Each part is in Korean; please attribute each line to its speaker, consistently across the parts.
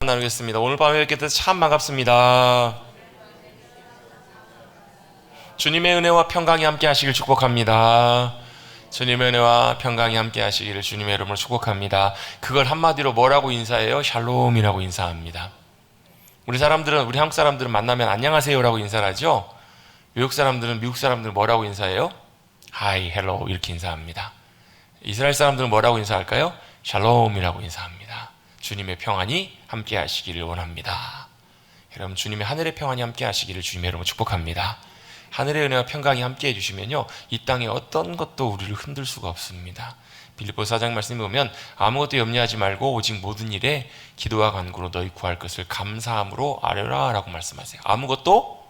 Speaker 1: 나누겠습니다. 오늘 밤에 뵙게 돼서 참 반갑습니다. 주님의 은혜와 평강이 함께 하시길 축복합니다. 주님의 은혜와 평강이 함께 하시기를 주님의 이름으로 축복합니다. 그걸 한마디로 뭐라고 인사해요? 샬롬이라고 인사합니다. 우리 한국 사람들은 만나면 안녕하세요라고 인사를 하죠. 미국 사람들은 뭐라고 인사해요? Hi, hello 이렇게 인사합니다. 이스라엘 사람들은 뭐라고 인사할까요? 샬롬이라고 인사합니다. 주님의 평안이 함께 하시기를 원합니다. 여러분, 주님의 하늘의 평안이 함께 하시기를 주님의 이름으로 축복합니다. 하늘의 은혜와 평강이 함께 해주시면요, 이 땅에 어떤 것도 우리를 흔들 수가 없습니다. 빌립보서 4장 말씀에 보면 아무것도 염려하지 말고 오직 모든 일에 기도와 간구로 너희 구할 것을 감사함으로 아뢰라 라고 말씀하세요. 아무것도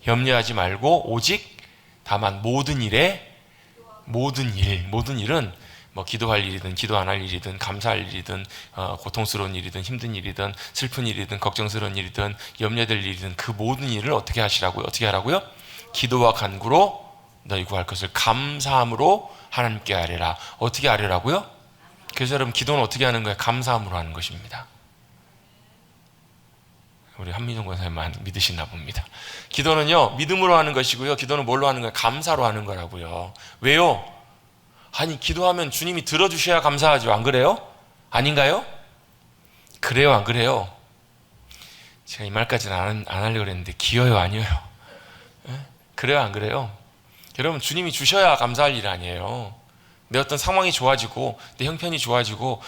Speaker 1: 염려하지 말고 오직 다만 모든 일은 뭐 기도할 일이든 기도 안 할 일이든 감사할 일이든 고통스러운 일이든 힘든 일이든 슬픈 일이든 걱정스러운 일이든 염려될 일이든 그 모든 일을 어떻게 하라고요? 기도와 간구로 너희 구할 것을 감사함으로 하나님께 아뢰라. 어떻게 아뢰라고요? 그래서 여러분, 기도는 어떻게 하는 거예요? 감사함으로 하는 것입니다. 우리 한민종 권사님만 믿으시나 봅니다. 기도는요, 믿음으로 하는 것이고요, 기도는 뭘로 하는 거예요? 감사로 하는 거라고요. 왜요? 아니, 기도하면 주님이 들어주셔야 감사하죠. 안 그래요? 아닌가요? 그래요, 안 그래요? 제가 이 말까지는 안 하려고 했는데 기어요, 아니에요? 그래요, 안 그래요? 여러분, 주님이 주셔야 감사할 일 아니에요. 내 어떤 상황이 좋아지고 내 형편이 좋아지고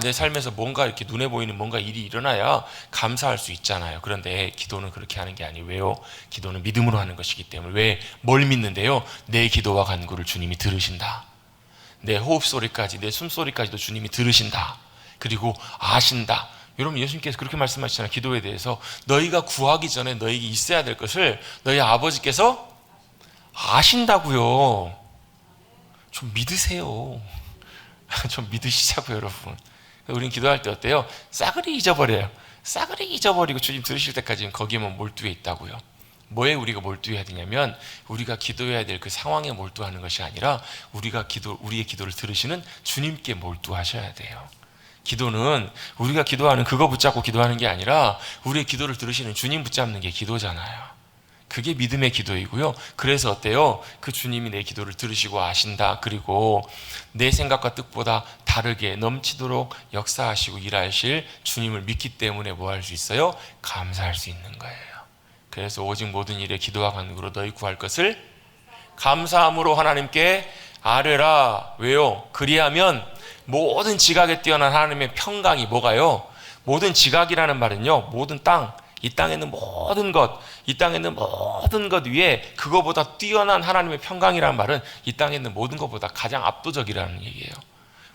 Speaker 1: 내 삶에서 뭔가 이렇게 눈에 보이는 뭔가 일이 일어나야 감사할 수 있잖아요. 그런데 기도는 그렇게 하는 게 아니에요. 왜요? 기도는 믿음으로 하는 것이기 때문에. 왜? 뭘 믿는데요? 내 기도와 간구를 주님이 들으신다. 내 호흡 소리까지, 내 숨소리까지도 주님이 들으신다. 그리고 아신다. 여러분, 예수님께서 그렇게 말씀하시잖아요. 기도에 대해서 너희가 구하기 전에 너희에게 있어야 될 것을 너희 아버지께서 아신다고요. 좀 믿으세요. 좀 믿으시자고요, 여러분. 우리는 기도할 때 어때요? 싸그리 잊어버려요. 싸그리 잊어버리고 주님 들으실 때까지는 거기에만 몰두해 있다고요. 뭐에 우리가 몰두해야 되냐면, 우리가 기도해야 될 그 상황에 몰두하는 것이 아니라 우리의 기도를 들으시는 주님께 몰두하셔야 돼요. 기도는 우리가 기도하는 그거 붙잡고 기도하는 게 아니라 우리의 기도를 들으시는 주님 붙잡는 게 기도잖아요. 그게 믿음의 기도이고요. 그래서 어때요? 그 주님이 내 기도를 들으시고 아신다. 그리고 내 생각과 뜻보다 다르게 넘치도록 역사하시고 일하실 주님을 믿기 때문에 뭐 할 수 있어요? 감사할 수 있는 거예요. 그래서 오직 모든 일에 기도와 간구로 너희 구할 것을 감사함으로 하나님께 아뢰라. 왜요? 그리하면 모든 지각에 뛰어난 하나님의 평강이 뭐가요? 모든 지각이라는 말은요, 모든 땅, 이 땅에 있는 모든 것 위에 그거보다 뛰어난 하나님의 평강이라는 말은 이 땅에 있는 모든 것보다 가장 압도적이라는 얘기예요.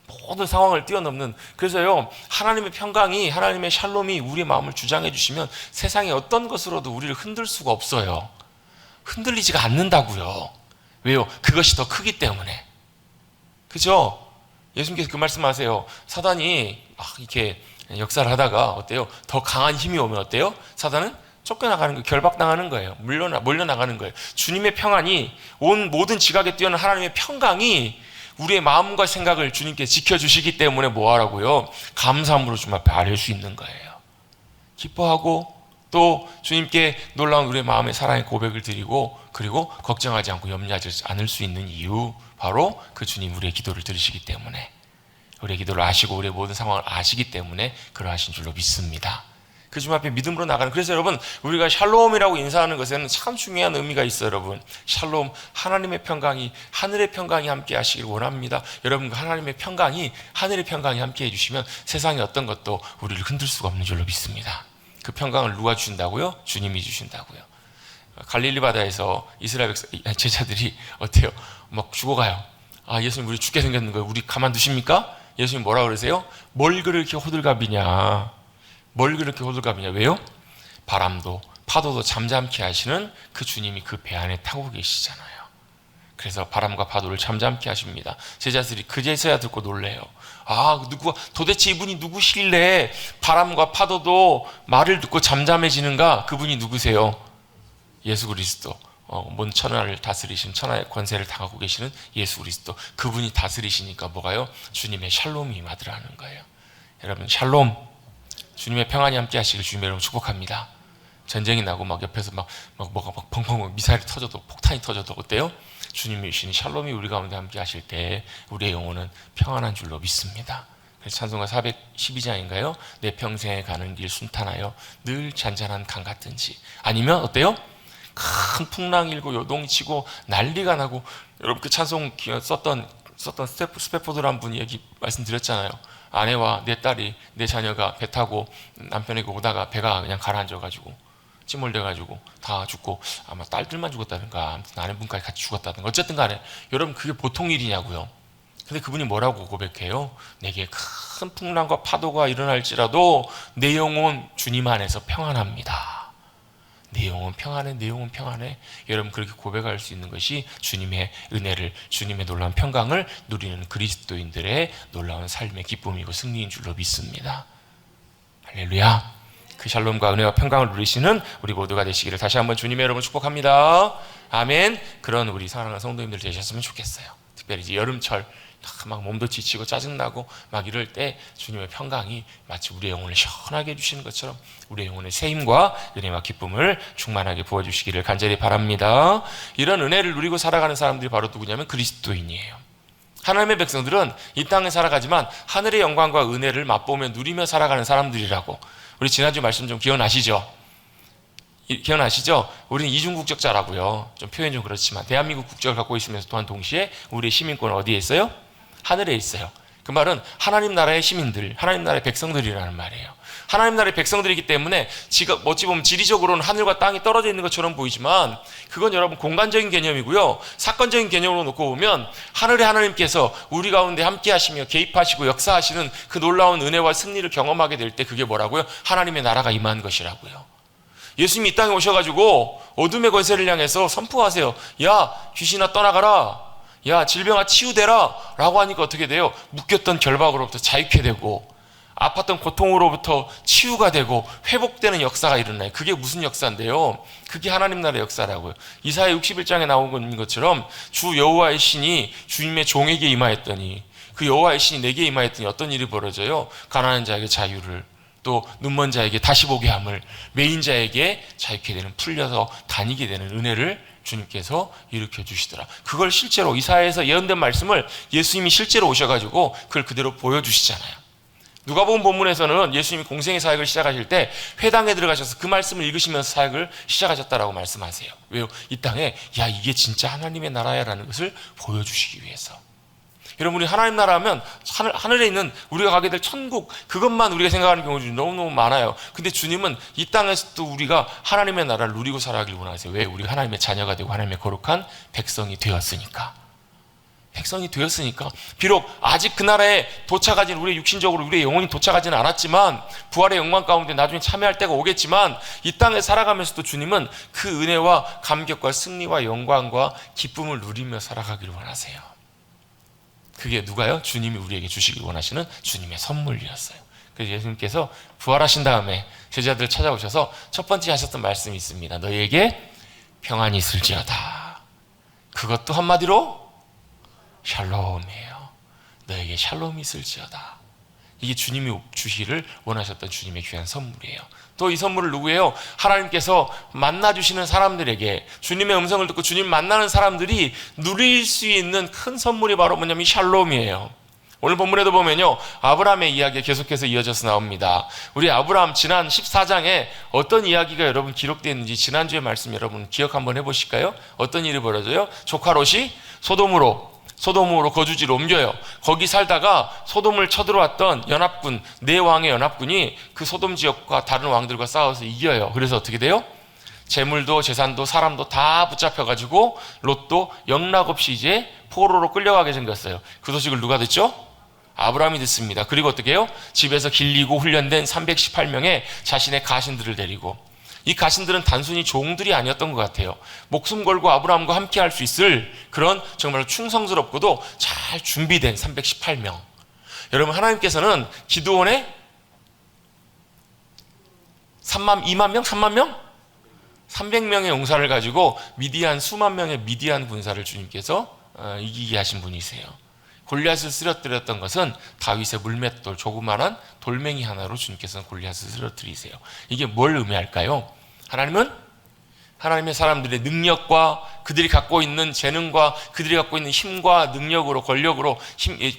Speaker 1: 모든 상황을 뛰어넘는. 그래서요, 하나님의 평강이, 하나님의 샬롬이 우리의 마음을 주장해 주시면 세상의 어떤 것으로도 우리를 흔들 수가 없어요. 흔들리지가 않는다고요. 왜요? 그것이 더 크기 때문에. 그죠? 예수님께서 그 말씀하세요. 사단이 이렇게 역사를 하다가 어때요? 더 강한 힘이 오면 어때요? 사단은 쫓겨나가는 거예요. 결박당하는 거예요. 몰려나가는 거예요. 주님의 평안이, 온 모든 지각에 뛰어난 하나님의 평강이 우리의 마음과 생각을 주님께 지켜주시기 때문에 뭐 하라고요? 감사함으로 주님 앞에 아뢰 수 있는 거예요. 기뻐하고 또 주님께 놀라운 우리의 마음의 사랑의 고백을 드리고, 그리고 걱정하지 않고 염려하지 않을 수 있는 이유, 바로 그 주님 우리의 기도를 들으시기 때문에, 우리의 기도를 아시고 우리의 모든 상황을 아시기 때문에 그러하신 줄로 믿습니다. 그 주님 앞에 믿음으로 나가는. 그래서 여러분, 우리가 샬롬이라고 인사하는 것에는 참 중요한 의미가 있어요. 여러분, 샬롬, 하나님의 평강이, 하늘의 평강이 함께 하시길 원합니다. 여러분, 하나님의 평강이, 하늘의 평강이 함께 해주시면 세상의 어떤 것도 우리를 흔들 수가 없는 줄로 믿습니다. 그 평강을 누가 주신다고요? 주님이 주신다고요. 갈릴리 바다에서 이스라엘 제자들이 어때요? 막 죽어가요. 예수님, 우리 죽게 생겼는 거예요. 우리 가만두십니까? 예수님 뭐라 그러세요? 뭘 그렇게 호들갑이냐? 왜요? 바람도 파도도 잠잠케 하시는 그 주님이 그 배 안에 타고 계시잖아요. 그래서 바람과 파도를 잠잠케 하십니다. 제자들이 그제서야 듣고 놀래요. 도대체 이분이 누구실래? 바람과 파도도 말을 듣고 잠잠해지는가? 그분이 누구세요? 예수 그리스도. 온 천하를 다스리신, 천하의 권세를 당하고 계시는 예수 그리스도. 그분이 다스리시니까 뭐가요? 주님의 샬롬이 임하더라는 거예요. 여러분, 샬롬, 주님의 평안이 함께 하시길 주님의 이름으로 축복합니다. 전쟁이 나고 막 옆에서 뭐가 펑펑 미사일이 터져도 폭탄이 터져도 어때요? 주님이 주시는 샬롬이 우리 가운데 함께 하실 때 우리의 영혼은 평안한 줄로 믿습니다. 그래서 찬송가 412장인가요? 내 평생에 가는 길 순탄하여 늘 잔잔한 강 같은지. 아니면 어때요? 큰 풍랑 일고 요동이 치고 난리가 나고, 여러분 그 찬송 썼던 스태포드라는 분이 얘기 말씀드렸잖아요. 아내와 내 딸이, 내 자녀가 배 타고 남편에게 오다가 배가 그냥 가라앉아가지고 찌몰려가지고 다 죽고, 아마 딸들만 죽었다든가 아무튼 아내분까지 같이 죽었다든가 어쨌든 간에 여러분 그게 보통 일이냐고요. 근데 그분이 뭐라고 고백해요? 내게 큰 풍랑과 파도가 일어날지라도 내 영혼 주님 안에서 평안합니다. 내 영혼 평안해, 내 영혼 평안해. 여러분 그렇게 고백할 수 있는 것이 주님의 은혜를, 주님의 놀라운 평강을 누리는 그리스도인들의 놀라운 삶의 기쁨이고 승리인 줄로 믿습니다. 할렐루야. 그 샬롬과 은혜와 평강을 누리시는 우리 모두가 되시기를 다시 한번 주님의 이름으로 축복합니다. 아멘. 그런 우리 사랑하는 성도님들 되셨으면 좋겠어요. 특별히 이제 여름철 막 몸도 지치고 짜증나고 막 이럴 때 주님의 평강이 마치 우리의 영혼을 시원하게 해주시는 것처럼 우리의 영혼의 세임과 은혜와 기쁨을 충만하게 부어주시기를 간절히 바랍니다. 이런 은혜를 누리고 살아가는 사람들이 바로 누구냐면 그리스도인이에요. 하나님의 백성들은 이 땅에 살아가지만 하늘의 영광과 은혜를 맛보며 누리며 살아가는 사람들이라고. 우리 지난주 말씀 좀 기억나시죠? 기억나시죠? 우리는 이중국적자라고요. 좀 표현이 좀 그렇지만 대한민국 국적을 갖고 있으면서 또한 동시에 우리의 시민권은 어디에 있어요? 하늘에 있어요. 그 말은 하나님 나라의 시민들, 하나님 나라의 백성들이라는 말이에요. 하나님 나라의 백성들이기 때문에 지금 어찌 보면 지리적으로는 하늘과 땅이 떨어져 있는 것처럼 보이지만 그건 여러분 공간적인 개념이고요. 사건적인 개념으로 놓고 보면 하늘의 하나님께서 우리 가운데 함께 하시며 개입하시고 역사하시는 그 놀라운 은혜와 승리를 경험하게 될 때 그게 뭐라고요? 하나님의 나라가 임한 것이라고요. 예수님이 이 땅에 오셔가지고 어둠의 권세를 향해서 선포하세요. 야, 귀신아 떠나가라. 야, 질병아 치유되라 라고 하니까 어떻게 돼요? 묶였던 결박으로부터 자유케 되고 아팠던 고통으로부터 치유가 되고 회복되는 역사가 일어나요. 그게 무슨 역사인데요? 그게 하나님 나라의 역사라고요. 이사야 61장에 나온 것처럼 주 여호와의 신이 주님의 종에게 임하였더니, 그 여호와의 신이 내게 임하였더니 어떤 일이 벌어져요? 가난한 자에게 자유를, 또 눈먼 자에게 다시 보게 함을, 메인 자에게 자유케 되는, 풀려서 다니게 되는 은혜를 주님께서 일으켜 주시더라. 그걸 실제로 이사야에서 예언된 말씀을 예수님이 실제로 오셔가지고 그걸 그대로 보여주시잖아요. 누가복음 본문에서는 예수님이 공생의 사역을 시작하실 때 회당에 들어가셔서 그 말씀을 읽으시면서 사역을 시작하셨다라고 말씀하세요. 왜요? 이 땅에 야, 이게 진짜 하나님의 나라야라는 것을 보여주시기 위해서. 여러분, 우리 하나님 나라 하면 하늘에 있는 우리가 가게 될 천국, 그것만 우리가 생각하는 경우들이 너무너무 많아요. 근데 주님은 이 땅에서도 우리가 하나님의 나라를 누리고 살아가길 원하세요. 왜? 우리가 하나님의 자녀가 되고 하나님의 거룩한 백성이 되었으니까. 백성이 되었으니까. 비록 아직 그 나라에 도착하지는, 우리의 육신적으로 우리의 영혼이 도착하지는 않았지만, 부활의 영광 가운데 나중에 참여할 때가 오겠지만, 이 땅에 살아가면서도 주님은 그 은혜와 감격과 승리와 영광과 기쁨을 누리며 살아가기를 원하세요. 그게 누가요? 주님이 우리에게 주시길 원하시는 주님의 선물이었어요. 그래서 예수님께서 부활하신 다음에 제자들을 찾아오셔서 첫 번째 하셨던 말씀이 있습니다. 너희에게 평안이 있을지어다. 그것도 한마디로 샬롬이에요. 너에게 샬롬이 있을지어다. 이게 주님이 주시기를 원하셨던 주님의 귀한 선물이에요. 또 이 선물을 누구예요? 하나님께서 만나주시는 사람들에게, 주님의 음성을 듣고 주님 만나는 사람들이 누릴 수 있는 큰 선물이 바로 뭐냐면 샬롬이에요. 오늘 본문에도 보면요, 아브라함의 이야기가 계속해서 이어져서 나옵니다. 우리 아브라함 지난 14장에 어떤 이야기가 여러분 기록되어 있는지 지난주의 말씀 여러분 기억 한번 해보실까요? 어떤 일이 벌어져요? 조카 롯이 소돔으로 거주지로 옮겨요. 거기 살다가 소돔을 쳐들어왔던 연합군, 네 왕의 연합군이 그 소돔 지역과 다른 왕들과 싸워서 이겨요. 그래서 어떻게 돼요? 재물도 재산도 사람도 다 붙잡혀가지고 롯도 영락없이 이제 포로로 끌려가게 생겼어요. 그 소식을 누가 듣죠? 아브라함이 듣습니다. 그리고 어떻게 해요? 집에서 길리고 훈련된 318명의 자신의 가신들을 데리고, 이 가신들은 단순히 종들이 아니었던 것 같아요. 목숨 걸고 아브라함과 함께 할 수 있을 그런 정말 충성스럽고도 잘 준비된 318명. 여러분, 하나님께서는 기드온의 2만 명? 3만 명? 300명의 용사를 가지고 미디안 수만 명의 미디안 군사를 주님께서 이기게 하신 분이세요. 골리앗을 쓰러뜨렸던 것은 다윗의 물맷돌 조그마한 돌멩이 하나로 주님께서는 골리앗을 쓰러뜨리세요. 이게 뭘 의미할까요? 하나님의 사람들의 능력과 그들이 갖고 있는 재능과 그들이 갖고 있는 힘과 능력으로 권력으로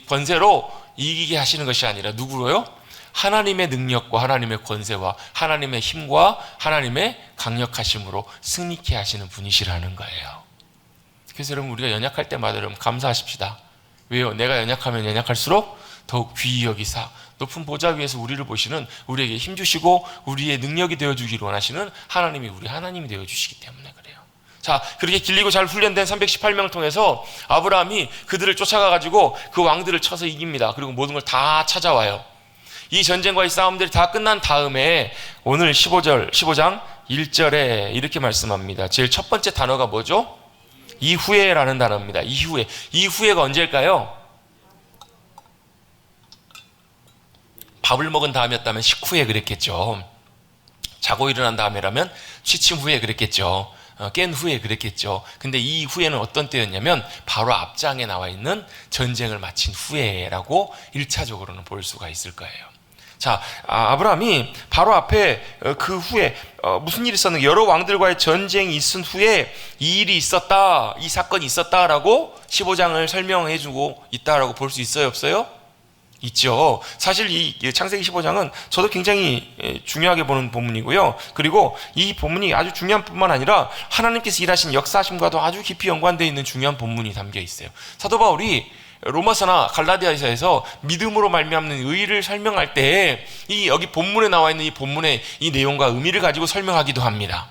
Speaker 1: 권세로 이기게 하시는 것이 아니라 누구로요? 하나님의 능력과 하나님의 권세와 하나님의 힘과 하나님의 강력하심으로 승리케 하시는 분이시라는 거예요. 그래서 여러분 우리가 연약할 때마다 여러분 감사하십시다. 왜요? 내가 연약하면 연약할수록 더욱 귀히 여기사 높은 보좌 위에서 우리를 보시는, 우리에게 힘주시고 우리의 능력이 되어주기를 원하시는 하나님이 우리 하나님이 되어주시기 때문에 그래요. 자, 그렇게 길리고 잘 훈련된 318명을 통해서 아브라함이 그들을 쫓아가가지고 그 왕들을 쳐서 이깁니다. 그리고 모든 걸 다 찾아와요. 이 전쟁과의 싸움들이 다 끝난 다음에 오늘 15장 1절에 이렇게 말씀합니다. 제일 첫 번째 단어가 뭐죠? 이후에라는 단어입니다. 이후에가 언제일까요? 밥을 먹은 다음이었다면 식후에 그랬겠죠. 자고 일어난 다음이라면 취침 후에 그랬겠죠. 깬 후에 그랬겠죠. 근데 이 후에는 어떤 때였냐면 바로 앞장에 나와 있는 전쟁을 마친 후에라고 1차적으로는 볼 수가 있을 거예요. 자, 아브라함이 바로 앞에 그 후에 무슨 일이 있었는가, 여러 왕들과의 전쟁이 있은 후에 이 일이 있었다, 이 사건이 있었다라고 15장을 설명해 주고 있다라고 볼 수 있어요, 없어요? 있죠. 사실 이 창세기 15장은 저도 굉장히 중요하게 보는 본문이고요. 그리고 이 본문이 아주 중요한 뿐만 아니라 하나님께서 일하신 역사심과도 아주 깊이 연관되어 있는 중요한 본문이 담겨 있어요. 사도 바울이 로마서나 갈라디아서에서 믿음으로 말미암는 의를 설명할 때 이 여기 본문에 나와 있는 이 본문의 이 내용과 의미를 가지고 설명하기도 합니다.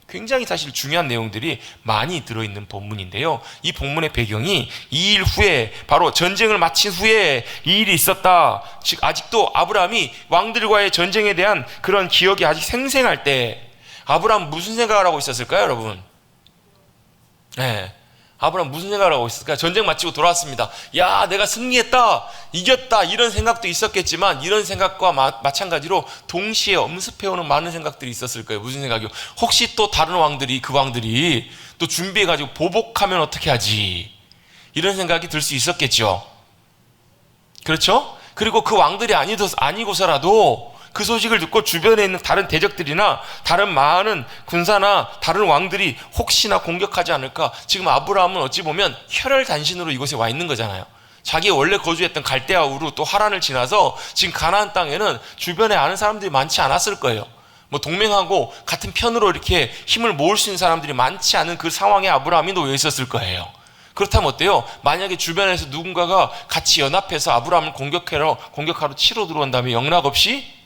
Speaker 1: 굉장히 사실 중요한 내용들이 많이 들어있는 본문인데요. 이 본문의 배경이 이 일 후에, 바로 전쟁을 마친 후에 이 일이 있었다. 즉 아직도 아브라함이 왕들과의 전쟁에 대한 그런 기억이 아직 생생할 때 아브라함 무슨 생각을 하고 있었을까요, 여러분? 네. 아브라함 무슨 생각을 하고 있을까? 전쟁 마치고 돌아왔습니다. 야, 내가 승리했다, 이겼다, 이런 생각도 있었겠지만 이런 생각과 마찬가지로 동시에 엄습해오는 많은 생각들이 있었을 거예요. 무슨 생각이요? 혹시 또 다른 왕들이, 그 왕들이 또 준비해가지고 보복하면 어떻게 하지? 이런 생각이 들 수 있었겠죠. 그렇죠? 그리고 그 왕들이 아니고서라도 그 소식을 듣고 주변에 있는 다른 대적들이나 다른 많은 군사나 다른 왕들이 혹시나 공격하지 않을까. 지금 아브라함은 어찌 보면 혈혈단신으로 이곳에 와 있는 거잖아요. 자기 원래 거주했던 갈대아 우르 또 하란을 지나서 지금 가나안 땅에는 주변에 아는 사람들이 많지 않았을 거예요. 뭐 동맹하고 같은 편으로 이렇게 힘을 모을 수 있는 사람들이 많지 않은 그 상황에 아브라함이 놓여 있었을 거예요. 그렇다면 어때요? 만약에 주변에서 누군가가 같이 연합해서 아브라함을 공격하러 치러 들어온 다음에 영락없이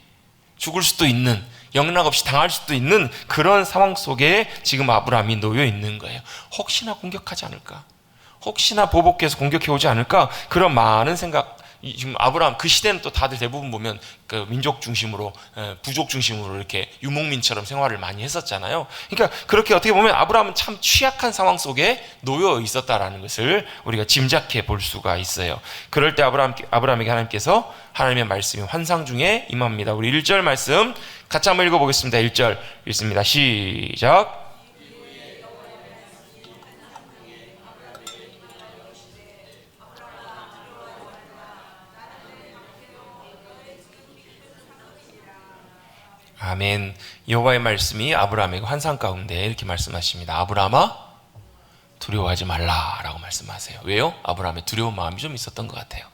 Speaker 1: 죽을 수도 있는, 영락없이 당할 수도 있는 그런 상황 속에 지금 아브라함이 놓여 있는 거예요. 혹시나 공격하지 않을까? 혹시나 보복해서 공격해 오지 않을까? 그런 많은 생각. 지금 아브라함, 그 시대는 또 다들 대부분 보면 그 민족 중심으로, 부족 중심으로 이렇게 유목민처럼 생활을 많이 했었잖아요. 그러니까 그렇게 어떻게 보면 아브라함은 참 취약한 상황 속에 놓여 있었다라는 것을 우리가 짐작해 볼 수가 있어요. 그럴 때 아브라함에게 하나님께서 하나님의 말씀이 환상 중에 임합니다. 우리 1절 말씀 같이 한번 읽어보겠습니다. 1절 읽습니다. 시작. 아멘. 여호와의 말씀이 아브라함에게 환상 가운데 이렇게 말씀하십니다. 아브라함아, 두려워하지 말라라고 말씀하세요. 왜요? 아브라함의 두려운 마음이 좀 있었던 것 같아요.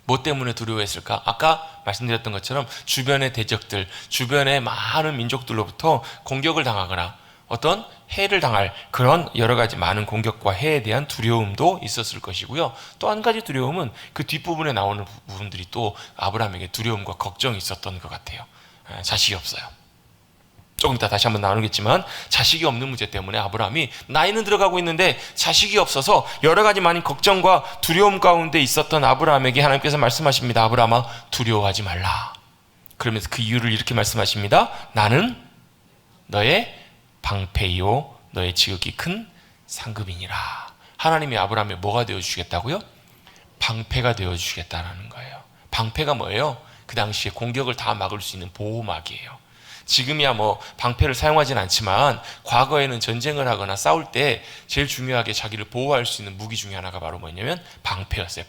Speaker 1: 뭐 때문에 두려워했을까? 아까 말씀드렸던 것처럼 주변의 대적들, 주변의 많은 민족들로부터 공격을 당하거나 어떤 해를 당할 그런 여러 가지 많은 공격과 해에 대한 두려움도 있었을 것이고요. 또 한 가지 두려움은 그 뒷부분에 나오는 부분들이 또 아브라함에게 두려움과 걱정이 있었던 것 같아요. 자식이 없어요. 조금 이따 다시 한번 나누겠지만 자식이 없는 문제 때문에 아브라함이 나이는 들어가고 있는데 자식이 없어서 여러 가지 많은 걱정과 두려움 가운데 있었던 아브라함에게 하나님께서 말씀하십니다. 아브라함아, 두려워하지 말라. 그러면서 그 이유를 이렇게 말씀하십니다. 나는 너의 방패이요 너의 지극히 큰 상급이니라. 하나님이 아브라함에 뭐가 되어주시겠다고요? 방패가 되어주시겠다라는 거예요. 방패가 뭐예요? 그 당시에 공격을 다 막을 수 있는 보호막이에요. 지금이야 뭐 방패를 사용하진 않지만 과거에는 전쟁을 하거나 싸울 때 제일 중요하게 자기를 보호할 수 있는 무기 중에 하나가 바로 뭐냐면 방패였어요.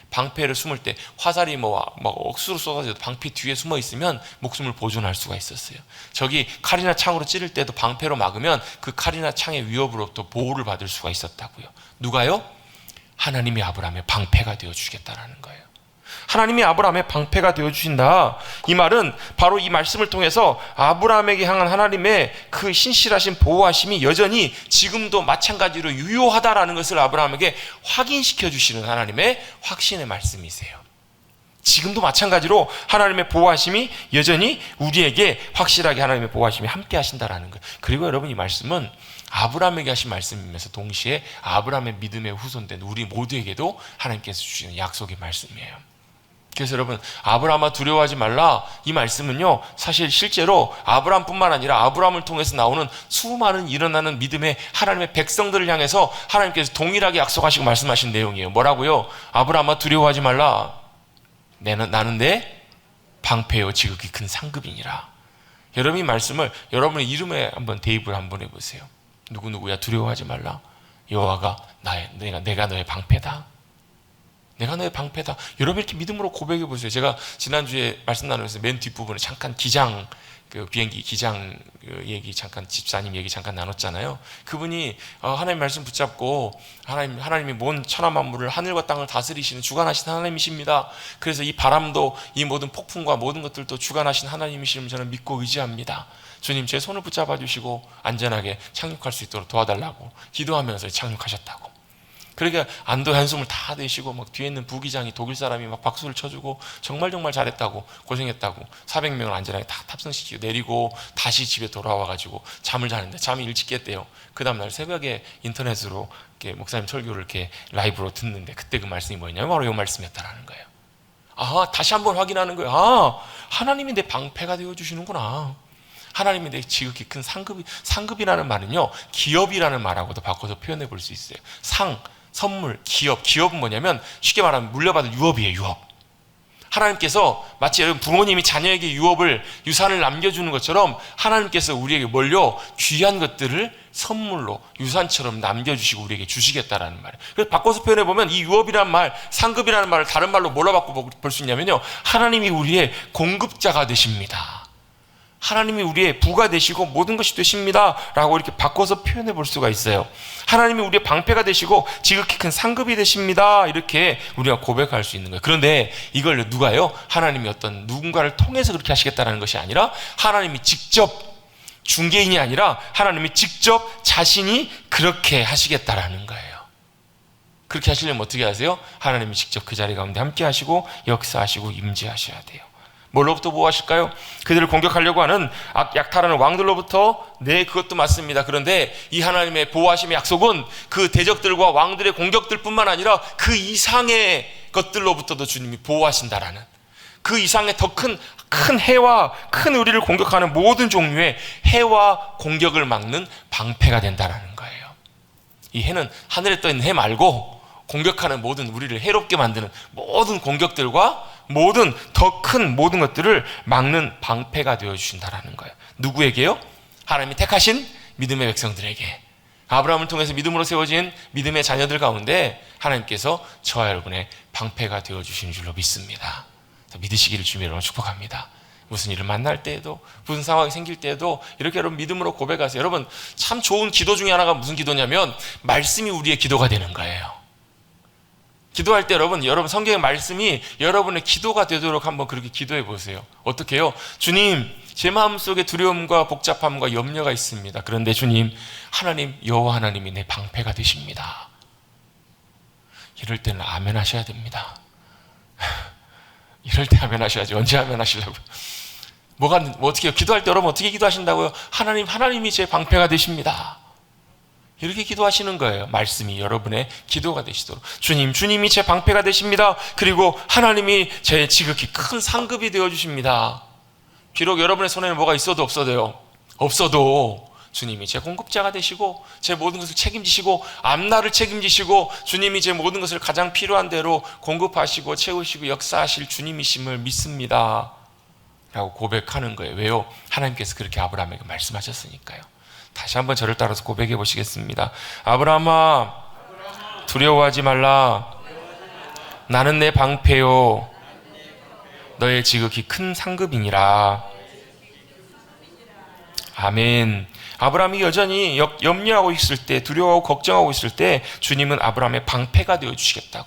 Speaker 1: 방패를 숨을 때 화살이 막 억수로 쏟아져도 방패 뒤에 숨어 있으면 목숨을 보존할 수가 있었어요. 저기 칼이나 창으로 찌를 때도 방패로 막으면 그 칼이나 창의 위협으로부터 보호를 받을 수가 있었다고요. 누가요? 하나님이 아브라함의 방패가 되어주겠다라는 거예요. 하나님이 아브라함의 방패가 되어주신다. 이 말은 바로 이 말씀을 통해서 아브라함에게 향한 하나님의 그 신실하신 보호하심이 여전히 지금도 마찬가지로 유효하다라는 것을 아브라함에게 확인시켜 주시는 하나님의 확신의 말씀이세요. 지금도 마찬가지로 하나님의 보호하심이 여전히 우리에게 확실하게 하나님의 보호하심이 함께 하신다라는 거예요. 그리고 여러분, 이 말씀은 아브라함에게 하신 말씀이면서 동시에 아브라함의 믿음의 후손된 우리 모두에게도 하나님께서 주시는 약속의 말씀이에요. 그래서 여러분, 아브라함아 두려워하지 말라, 이 말씀은요, 사실 실제로 아브라함뿐만 아니라 아브라함을 통해서 나오는 수많은 일어나는 믿음의 하나님의 백성들을 향해서 하나님께서 동일하게 약속하시고 말씀하신 내용이에요. 뭐라고요? 아브라함아 두려워하지 말라, 나는 내 방패요 지극히 큰 상급이니라. 여러분, 이 말씀을 여러분의 이름에 한번 대입을 한번 해보세요. 누구누구야 두려워하지 말라, 여호와가 내가 너의 방패다, 내가 너의 방패다. 여러분, 이렇게 믿음으로 고백해 보세요. 제가 지난주에 말씀 나누면서 맨 뒷부분에 잠깐 기장, 비행기 기장 얘기 잠깐, 집사님 얘기 잠깐 나눴잖아요. 그분이 하나님 말씀 붙잡고 하나님이 모든 천하 만물을, 하늘과 땅을 다스리시는 주관하신 하나님이십니다. 그래서 이 바람도, 이 모든 폭풍과 모든 것들도 주관하신 하나님이심을 저는 믿고 의지합니다. 주님, 제 손을 붙잡아 주시고 안전하게 착륙할 수 있도록 도와달라고 기도하면서 착륙하셨다고. 그러니까 안도의 한숨을 다 내쉬고 막 뒤에 있는 부기장이 독일 사람이 막 박수를 쳐주고 정말 잘했다고, 고생했다고, 400명을 안전하게 다 탑승시키고 내리고 다시 집에 돌아와가지고 잠을 자는데 잠이 일찍 깼대요. 그 다음날 새벽에 인터넷으로 이렇게 목사님 설교를 이렇게 라이브로 듣는데 그때 그 말씀이 뭐였냐면 바로 이 말씀이었다라는 거예요. 다시 한번 확인하는 거예요. 하나님이 내 방패가 되어주시는구나. 하나님이 내 지극히 큰 상급이라는 말은요, 기업이라는 말하고도 바꿔서 표현해 볼 수 있어요. 선물, 기업은 뭐냐면 쉽게 말하면 물려받을 유업이에요. 유업. 하나님께서 마치 여러분 부모님이 자녀에게 유산을 남겨주는 것처럼 하나님께서 우리에게 뭘요? 귀한 것들을 선물로 유산처럼 남겨주시고 우리에게 주시겠다라는 말이에요. 그래서 바꿔서 표현해보면 이 유업이라는 말, 상급이라는 말을 다른 말로 뭘로 바꿔 볼 수 있냐면요, 하나님이 우리의 공급자가 되십니다. 하나님이 우리의 부가 되시고 모든 것이 되십니다 라고 이렇게 바꿔서 표현해 볼 수가 있어요. 하나님이 우리의 방패가 되시고 지극히 큰 상급이 되십니다, 이렇게 우리가 고백할 수 있는 거예요. 그런데 이걸 누가요? 하나님이 어떤 누군가를 통해서 그렇게 하시겠다는 것이 아니라 하나님이 직접, 중개인이 아니라 하나님이 직접 자신이 그렇게 하시겠다라는 거예요. 그렇게 하시려면 어떻게 하세요? 하나님이 직접 그 자리 가운데 함께 하시고 역사하시고 임재하셔야 돼요. 뭘로부터 보호하실까요? 그들을 공격하려고 하는 약탈하는 왕들로부터. 네, 그것도 맞습니다. 그런데 이 하나님의 보호하심의 약속은 그 대적들과 왕들의 공격들뿐만 아니라 그 이상의 것들로부터도 주님이 보호하신다라는, 그 이상의 더 큰 해와 큰 우리를 공격하는 모든 종류의 해와 공격을 막는 방패가 된다라는 거예요. 이 해는 하늘에 떠 있는 해 말고 공격하는 모든, 우리를 해롭게 만드는 모든 공격들과 모든 더 큰 모든 것들을 막는 방패가 되어주신다라는 거예요. 누구에게요? 하나님이 택하신 믿음의 백성들에게, 아브라함을 통해서 믿음으로 세워진 믿음의 자녀들 가운데 하나님께서 저와 여러분의 방패가 되어주시는 줄로 믿습니다. 믿으시기를 주님의 이름으로 축복합니다. 무슨 일을 만날 때에도, 무슨 상황이 생길 때에도 이렇게 여러분 믿음으로 고백하세요. 여러분, 참 좋은 기도 중에 하나가 무슨 기도냐면 말씀이 우리의 기도가 되는 거예요. 기도할 때 여러분 성경의 말씀이 여러분의 기도가 되도록 한번 그렇게 기도해 보세요. 어떻게 해요? 주님, 제 마음속에 두려움과 복잡함과 염려가 있습니다. 그런데 주님, 여호와 하나님이 내 방패가 되십니다. 이럴 때는 아멘 하셔야 됩니다. 이럴 때 아멘 하셔야지. 언제 아멘 하시려고요? 어떻게 해요? 기도할 때 여러분 어떻게 기도하신다고요? 하나님이 제 방패가 되십니다. 이렇게 기도하시는 거예요. 말씀이 여러분의 기도가 되시도록. 주님이 제 방패가 되십니다. 그리고 하나님이 제 지극히 큰 상급이 되어주십니다. 비록 여러분의 손에는 뭐가 있어도 없어도 주님이 제 공급자가 되시고 제 모든 것을 책임지시고 앞날을 책임지시고 주님이 제 모든 것을 가장 필요한 대로 공급하시고 채우시고 역사하실 주님이심을 믿습니다. 라고 고백하는 거예요. 왜요? 하나님께서 그렇게 아브라함에게 말씀하셨으니까요. 다시 한번 저를 따라서 고백해 보시겠습니다. 아브라함아, 두려워하지 말라. 나는 내 방패요 너의 지극히 큰 상급이니라. 아멘. 아브라함이 여전히 염려하고 있을 때, 두려워하고 걱정하고 있을 때 주님은 아브라함의 방패가 되어주시겠다고,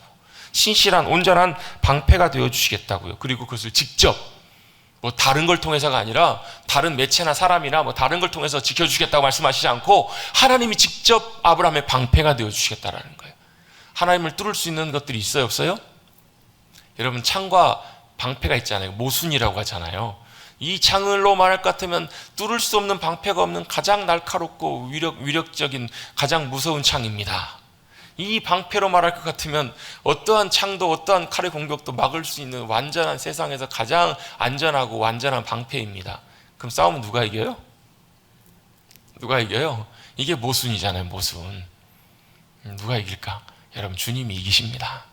Speaker 1: 신실한 온전한 방패가 되어주시겠다고요. 그리고 그것을 직접 다른 걸 통해서가 아니라 다른 매체나 사람이나 다른 걸 통해서 지켜주시겠다고 말씀하시지 않고 하나님이 직접 아브라함의 방패가 되어주시겠다라는 거예요. 하나님을 뚫을 수 있는 것들이 있어요, 없어요? 여러분, 창과 방패가 있잖아요. 모순이라고 하잖아요. 이 창으로 말할 것 같으면 뚫을 수 없는 방패가 없는 가장 날카롭고 위력적인 가장 무서운 창입니다. 이 방패로 말할 것 같으면 어떠한 창도 어떠한 칼의 공격도 막을 수 있는 완전한, 세상에서 가장 안전하고 완전한 방패입니다. 그럼 싸우면 누가 이겨요? 누가 이겨요? 이게 모순이잖아요, 모순. 누가 이길까? 여러분, 주님이 이기십니다.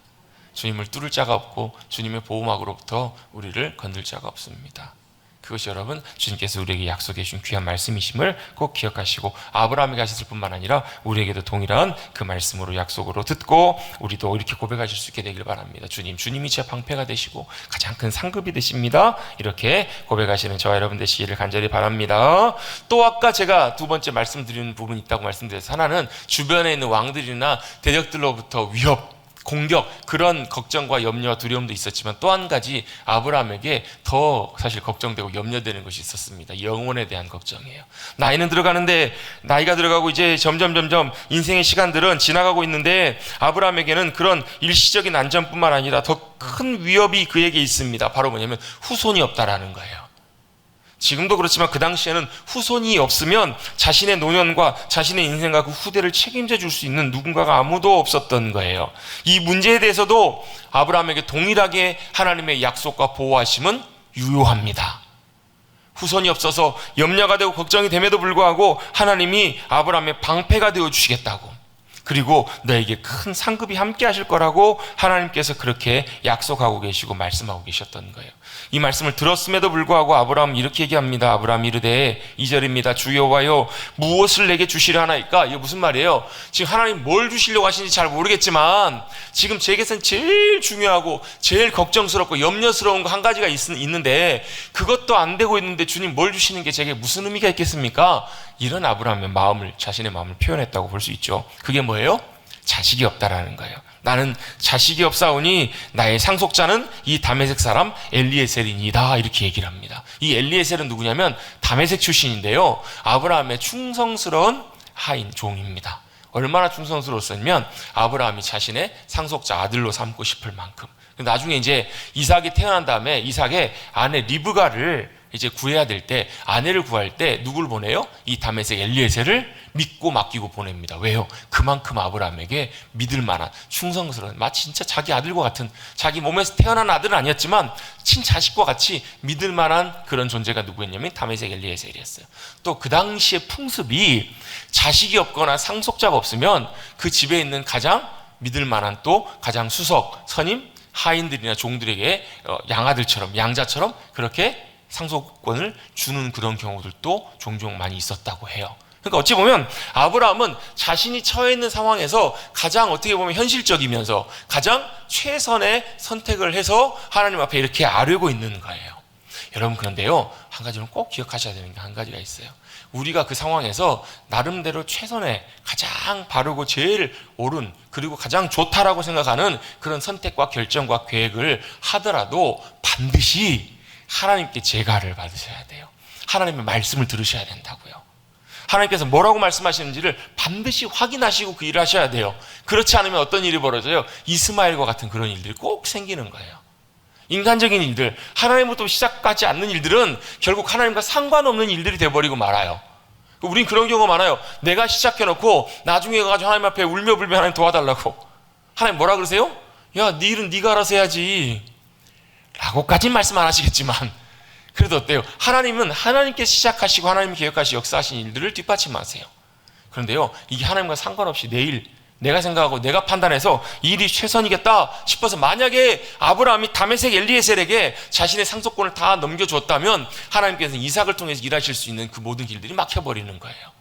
Speaker 1: 주님을 뚫을 자가 없고 주님의 보호막으로부터 우리를 건들 자가 없습니다. 그것이 여러분, 주님께서 우리에게 약속해 주신 귀한 말씀이심을 꼭 기억하시고, 아브라함에게 하셨을 뿐만 아니라 우리에게도 동일한 그 말씀으로, 약속으로 듣고 우리도 이렇게 고백하실 수 있게 되길 바랍니다. 주님이 제 방패가 되시고 가장 큰 상급이 되십니다. 이렇게 고백하시는 저와 여러분 되시기를 간절히 바랍니다. 또 아까 제가 두 번째 말씀드리는 부분이 있다고 말씀드렸어요. 하나는 주변에 있는 왕들이나 대적들로부터 위협, 공격, 그런 걱정과 염려와 두려움도 있었지만 또 한 가지 아브라함에게 더 사실 걱정되고 염려되는 것이 있었습니다. 영혼에 대한 걱정이에요. 나이는 들어가는데, 나이가 들어가고 이제 점점 인생의 시간들은 지나가고 있는데 아브라함에게는 그런 일시적인 안전뿐만 아니라 더 큰 위협이 그에게 있습니다. 바로 뭐냐면 후손이 없다라는 거예요. 지금도 그렇지만 그 당시에는 후손이 없으면 자신의 노년과 자신의 인생과 그 후대를 책임져 줄 수 있는 누군가가 아무도 없었던 거예요. 이 문제에 대해서도 아브라함에게 동일하게 하나님의 약속과 보호하심은 유효합니다. 후손이 없어서 염려가 되고 걱정이 됨에도 불구하고 하나님이 아브라함의 방패가 되어 주시겠다고, 그리고 너에게 큰 상급이 함께 하실 거라고 하나님께서 그렇게 약속하고 계시고 말씀하고 계셨던 거예요. 이 말씀을 들었음에도 불구하고 아브라함은 이렇게 얘기합니다. 아브라함이 이르되, 2절입니다. 주 여호와여, 무엇을 내게 주시려 하나이까? 이게 무슨 말이에요? 지금 하나님 뭘 주시려고 하시는지 잘 모르겠지만 지금 제게선 제일 중요하고 제일 걱정스럽고 염려스러운 거 한 가지가 있는데 그것도 안 되고 있는데 주님 뭘 주시는 게 제게 무슨 의미가 있겠습니까? 이런 아브라함의 마음을, 자신의 마음을 표현했다고 볼 수 있죠. 그게 뭐예요? 자식이 없다라는 거예요. 나는 자식이 없사오니 나의 상속자는 이 다메섹 사람 엘리에셀이니이다, 이렇게 얘기를 합니다. 이 엘리에셀은 누구냐면 다메섹 출신인데요, 아브라함의 충성스러운 하인 종입니다. 얼마나 충성스러웠냐면 아브라함이 자신의 상속자 아들로 삼고 싶을 만큼. 나중에 이제 이삭이 태어난 다음에 이삭의 아내 리브가를 이제 구해야 될 때, 아내를 구할 때 누굴 보내요? 이 다메섹 엘리에셀을 믿고 맡기고 보냅니다. 왜요? 그만큼 아브라함에게 믿을 만한, 충성스러운, 마치 진짜 자기 아들과 같은, 자기 몸에서 태어난 아들은 아니었지만 친자식과 같이 믿을 만한 그런 존재가 누구였냐면 다메섹 엘리에셀이었어요. 또 그 당시의 풍습이 자식이 없거나 상속자가 없으면 그 집에 있는 가장 믿을 만한, 또 가장 수석, 선임, 하인들이나 종들에게 양아들처럼, 양자처럼 그렇게 상속권을 주는 그런 경우들도 종종 많이 있었다고 해요. 그러니까 어찌 보면 아브라함은 자신이 처해 있는 상황에서 가장 어떻게 보면 현실적이면서 가장 최선의 선택을 해서 하나님 앞에 이렇게 아뢰고 있는 거예요. 여러분, 그런데요, 한 가지는 꼭 기억하셔야 되는 게 한 가지가 있어요. 우리가 그 상황에서 나름대로 최선의, 가장 바르고 제일 옳은, 그리고 가장 좋다라고 생각하는 그런 선택과 결정과 계획을 하더라도 반드시 하나님께 제가를 받으셔야 돼요. 하나님의 말씀을 들으셔야 된다고요. 하나님께서 뭐라고 말씀하시는지를 반드시 확인하시고 그 일을 하셔야 돼요. 그렇지 않으면 어떤 일이 벌어져요? 이스마엘과 같은 그런 일들이 꼭 생기는 거예요. 인간적인 일들, 하나님부터 시작하지 않는 일들은 결국 하나님과 상관없는 일들이 돼버리고 말아요. 우린 그런 경우가 많아요. 내가 시작해놓고 나중에 가가지고 하나님 앞에 울며 불며 하나님 도와달라고. 하나님 뭐라 그러세요? 야, 네 일은 네가 알아서 해야지 라고까지는 말씀 안 하시겠지만, 그래도 어때요? 하나님은 하나님께서 시작하시고 하나님 계획하시고 역사하신 일들을 뒷받침하세요. 그런데요, 이게 하나님과 상관없이 내 일, 내가 생각하고 내가 판단해서 이 일이 최선이겠다 싶어서 만약에 아브라함이 다메섹 엘리에셀에게 자신의 상속권을 다 넘겨줬다면 하나님께서는 이삭을 통해서 일하실 수 있는 그 모든 길들이 막혀버리는 거예요.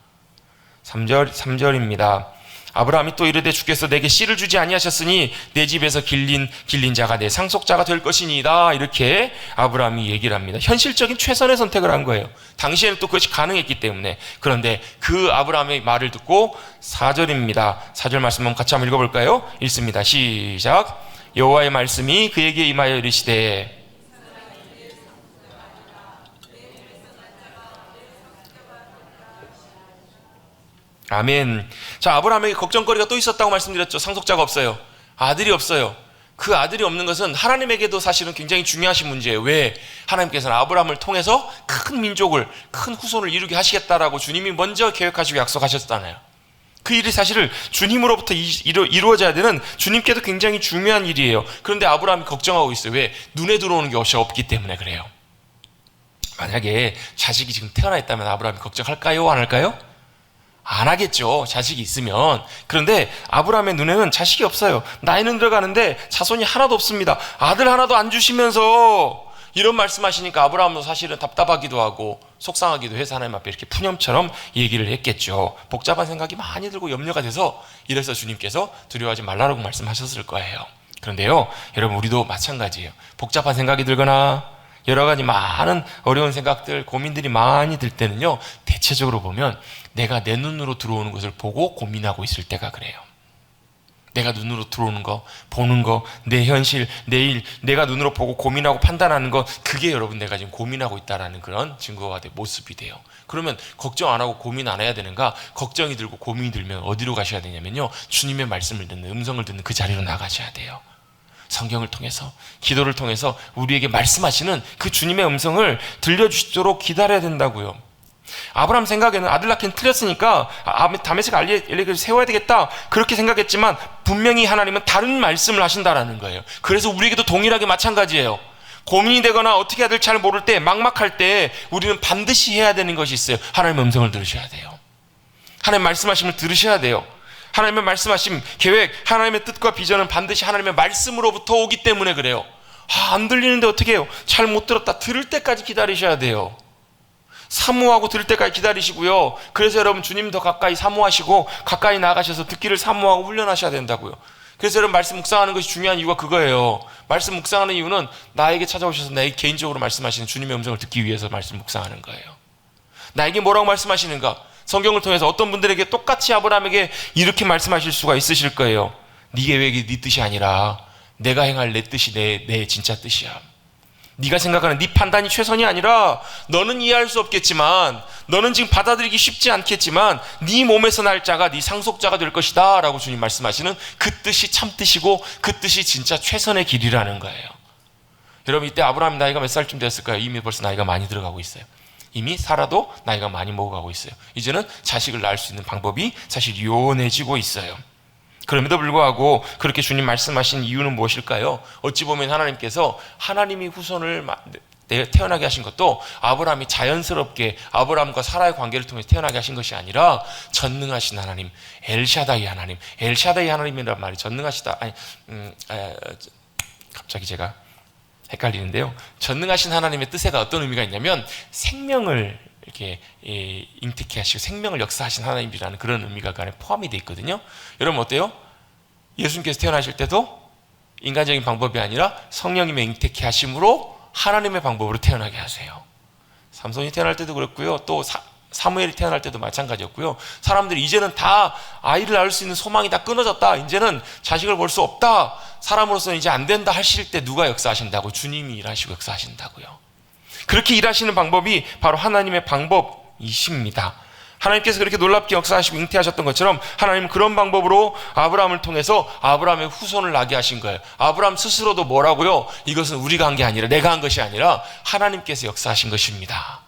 Speaker 1: 3절입니다. 아브라함이 또 이르되 주께서 내게 씨를 주지 아니하셨으니 내 집에서 길린 자가 내 상속자가 될 것이니이다. 이렇게 아브라함이 얘기를 합니다. 현실적인 최선의 선택을 한 거예요. 당시에는 또 그것이 가능했기 때문에. 그런데 그 아브라함의 말을 듣고 4절입니다. 4절 말씀 한번 같이 한번 읽어볼까요? 읽습니다. 시작. 여호와의 말씀이 그에게 임하여 이르시되 아멘. 자, 아브라함에게 걱정거리가 또 있었다고 말씀드렸죠. 상속자가 없어요. 아들이 없어요. 그 아들이 없는 것은 하나님에게도 사실은 굉장히 중요하신 문제예요. 왜? 하나님께서는 아브라함을 통해서 큰 민족을, 큰 후손을 이루게 하시겠다라고 주님이 먼저 계획하시고 약속하셨잖아요. 그 일이 사실은 주님으로부터 이루어져야 되는, 주님께도 굉장히 중요한 일이에요. 그런데 아브라함이 걱정하고 있어요. 왜? 눈에 들어오는 것이 없기 때문에 그래요. 만약에 자식이 지금 태어나 있다면 아브라함이 걱정할까요? 안 할까요? 안 하겠죠. 자식이 있으면. 그런데 아브라함의 눈에는 자식이 없어요. 나이는 들어가는데 자손이 하나도 없습니다. 아들 하나도 안 주시면서 이런 말씀하시니까 아브라함도 사실은 답답하기도 하고 속상하기도 해서 하나님 앞에 이렇게 푸념처럼 얘기를 했겠죠. 복잡한 생각이 많이 들고 염려가 돼서 이래서 주님께서 두려워하지 말라고 말씀하셨을 거예요. 그런데요, 여러분, 우리도 마찬가지예요. 복잡한 생각이 들거나 여러 가지 많은 어려운 생각들, 고민들이 많이 들 때는요, 대체적으로 보면 내가 내 눈으로 들어오는 것을 보고 고민하고 있을 때가 그래요. 내가 눈으로 들어오는 거, 보는 거, 내 현실, 내일, 내가 눈으로 보고 고민하고 판단하는 거, 그게 여러분 내가 지금 고민하고 있다는 그런 증거가 모습이 돼요. 그러면 걱정 안 하고 고민 안 해야 되는가? 걱정이 들고 고민이 들면 어디로 가셔야 되냐면요, 주님의 말씀을 듣는, 음성을 듣는 그 자리로 나가셔야 돼요. 성경을 통해서, 기도를 통해서 우리에게 말씀하시는 그 주님의 음성을 들려주시도록 기다려야 된다고요. 아브라함 생각에는 아들 낳기는 틀렸으니까 다메섹 엘리에셀을 세워야 되겠다, 그렇게 생각했지만 분명히 하나님은 다른 말씀을 하신다라는 거예요. 그래서 우리에게도 동일하게 마찬가지예요. 고민이 되거나 어떻게 해야 될지 잘 모를 때, 막막할 때 우리는 반드시 해야 되는 것이 있어요. 하나님의 음성을 들으셔야 돼요. 하나님 말씀하심을 들으셔야 돼요. 하나님의 말씀하심, 계획, 하나님의 뜻과 비전은 반드시 하나님의 말씀으로부터 오기 때문에 그래요. 안 들리는데 어떻게 해요? 잘 못 들었다. 들을 때까지 기다리셔야 돼요. 사모하고 들을 때까지 기다리시고요. 그래서 여러분, 주님 더 가까이 사모하시고 가까이 나가셔서 듣기를 사모하고 훈련하셔야 된다고요. 그래서 여러분, 말씀 묵상하는 것이 중요한 이유가 그거예요. 말씀 묵상하는 이유는 나에게 찾아오셔서 나에게 개인적으로 말씀하시는 주님의 음성을 듣기 위해서 말씀 묵상하는 거예요. 나에게 뭐라고 말씀하시는가? 성경을 통해서 어떤 분들에게 똑같이 아브라함에게 이렇게 말씀하실 수가 있으실 거예요. 네 계획이 네 뜻이 아니라 내가 행할 내 뜻이 내 진짜 뜻이야. 네가 생각하는 네 판단이 최선이 아니라, 너는 이해할 수 없겠지만, 너는 지금 받아들이기 쉽지 않겠지만 네 몸에서 날 자가 네 상속자가 될 것이다 라고 주님 말씀하시는 그 뜻이 참 뜻이고 그 뜻이 진짜 최선의 길이라는 거예요. 여러분, 이때 아브라함 나이가 몇 살쯤 됐을까요? 이미 벌써 나이가 많이 들어가고 있어요. 이미 사라도 나이가 많이 먹어가고 있어요. 이제는 자식을 낳을 수 있는 방법이 사실 요원해지고 있어요. 그럼에도 불구하고 그렇게 주님 말씀하신 이유는 무엇일까요? 어찌 보면 하나님께서 하나님이 후손을 태어나게 하신 것도 아브라함이 자연스럽게 아브라함과 사라의 관계를 통해서 태어나게 하신 것이 아니라 전능하신 하나님, 엘샤다이 하나님, 엘샤다이 하나님이란 말이 전능하시다, 갑자기 제가 헷갈리는데요. 전능하신 하나님의 뜻에가 어떤 의미가 있냐면 생명을 이렇게 잉태케 하시고 생명을 역사하신 하나님이라는 그런 의미가 그 안에 포함이 되어 있거든요. 여러분 어때요? 예수님께서 태어나실 때도 인간적인 방법이 아니라 성령님의 잉태케 하심으로 하나님의 방법으로 태어나게 하세요. 삼손이 태어날 때도 그랬고요. 또 사무엘이 태어날 때도 마찬가지였고요. 사람들이 이제는 다 아이를 낳을 수 있는 소망이 다 끊어졌다, 이제는 자식을 볼 수 없다, 사람으로서는 이제 안 된다 하실 때 누가 역사하신다고? 주님이 일하시고 역사하신다고요. 그렇게 일하시는 방법이 바로 하나님의 방법이십니다. 하나님께서 그렇게 놀랍게 역사하시고 잉태하셨던 것처럼 하나님은 그런 방법으로 아브라함을 통해서 아브라함의 후손을 나게 하신 거예요. 아브라함 스스로도 뭐라고요? 이것은 우리가 한 게 아니라, 내가 한 것이 아니라 하나님께서 역사하신 것입니다.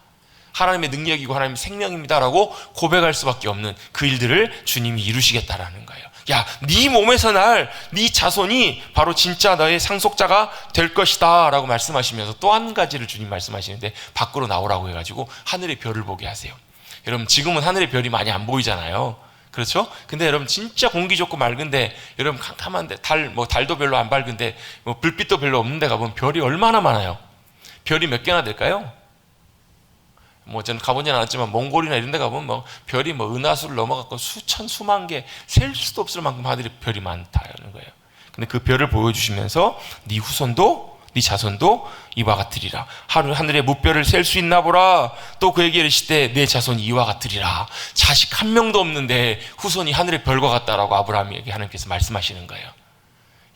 Speaker 1: 하나님의 능력이고 하나님의 생명입니다라고 고백할 수밖에 없는 그 일들을 주님이 이루시겠다라는 거예요. 야, 네 몸에서 날 네 자손이 바로 진짜 너의 상속자가 될 것이다 라고 말씀하시면서 또 한 가지를 주님 말씀하시는데, 밖으로 나오라고 해가지고 하늘의 별을 보게 하세요. 여러분, 지금은 하늘의 별이 많이 안 보이잖아요. 그렇죠? 근데 여러분 진짜 공기 좋고 맑은데, 여러분 캄캄한데, 달도 별로 안 밝은데, 불빛도 별로 없는 데 가보면 별이 얼마나 많아요. 별이 몇 개나 될까요? 저는 가보진 않았지만 몽골이나 이런 데 가보면 별이 은하수를 넘어가고 수천 수만 개, 셀 수도 없을 만큼 하늘에 별이 많다는 거예요. 근데 그 별을 보여주시면서 네 후손도, 네 자손도 이와 같으리라. 하늘의 무별을 셀 수 있나 보라. 또 그에게 이르시되 내 자손이 이와 같으리라. 자식 한 명도 없는데 후손이 하늘의 별과 같다라고 아브라함에게 하나님께서 말씀하시는 거예요.